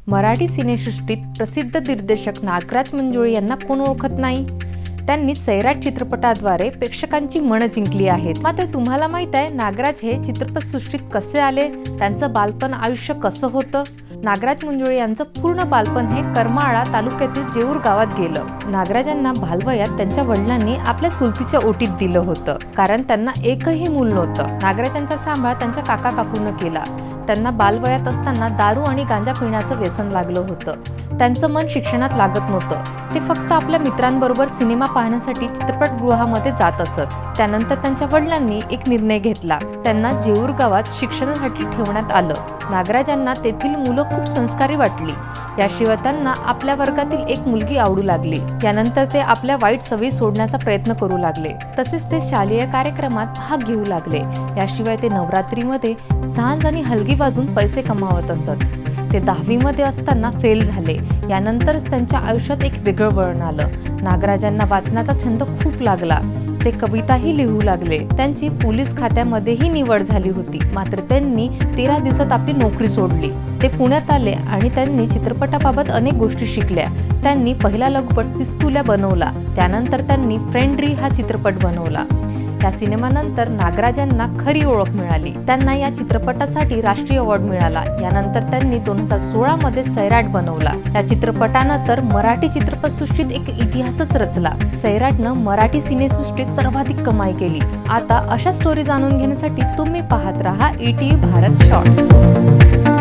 मराठी सिनेसृष्टीत प्रसिद्ध दिग्दर्शक नागराज मंजुळे यांना कोण ओळखत नाही। त्यांनी सैराट चित्रपटाद्वारे प्रेक्षकांची मन जिंकली आहेत। मात्र तुम्हाला माहित आहे नागराज हे चित्रपटसृष्टीत कसे आले, त्यांचं बालपण आयुष्य कसं होतं? नागराज मंजुळे यांचं पूर्ण बालपण हे करमाळा तालुक्यातील जेऊर गावात गेलं। नागराजांना बालवयात त्यांच्या वडिलांनी आपल्या चुलतीच्या ओटीत दिलं होतं, कारण त्यांना एकही मूल नव्हतं। नागराजांचा सांभाळ त्यांच्या काका काकूंनी केला। त्यांना बालवयात असताना दारू आणि गांजा पिण्याचं व्यसन लागलं होतं। त्यांचं मन शिक्षणात लागत नव्हतं। ते फक्त आपल्या मित्रांबरोबर सिनेमा पाहण्यासाठी चित्रपटगृहामध्ये जात असत। त्यानंतर त्यांच्या वडिलांनी एक निर्णय घेतला, त्यांना जेऊर गावात शिक्षणासाठी ठेवण्यात आलं। नागराजांना तेथील मुलं खूप संस्कारी वाटली। याशिवाय त्यांना आपल्या वर्गातील एक मुलगी आवडू लागली। यानंतर ते आपल्या वाईट सवयी सोडण्याचा प्रयत्न करू लागले। तसेच ते शालेय कार्यक्रमात भाग घेऊ लागले। याशिवाय ते नवरात्रीमध्ये झांज आणि हलगी वाजून पैसे कमावत असत। ते 10वी मध्ये असताना फेल झाले। यानंतरच त्यांच्या आयुष्यात एक वेगळं वळण आलं। नागराजांना वाचनाचा छंद खूप लागला। ते कविताही लिहू लागले। त्यांची पोलीस खात्यामध्येही निवड झाली होती। मात्र त्यांनी 13 दिवसात आपली नोकरी सोडली। ते पुण्यात आले आणि त्यांनी चित्रपटाबाबत अनेक गोष्टी शिकल्या। त्यांनी पहिला लघुपट पिस्तुल्या बनवला। त्यानंतर त्यांनी फ्रेंड्री हा चित्रपट बनवला। या सिनेमानंतर नागराजांना खरी ओळख मिळाली। त्यांना या चित्रपटासाठी राष्ट्रीय अवॉर्ड मिळाला। यानंतर त्यांनी 2016 मध्ये सैराट बनवला। या चित्रपटानं तर मराठी चित्रपटसृष्टीत एक इतिहासच रचला। सैराटनं मराठी सिनेसृष्टीत सर्वाधिक कमाई केली। आता अशा स्टोरी जाणून घेण्यासाठी तुम्ही पाहत रहा ETV भारत शॉर्ट्स।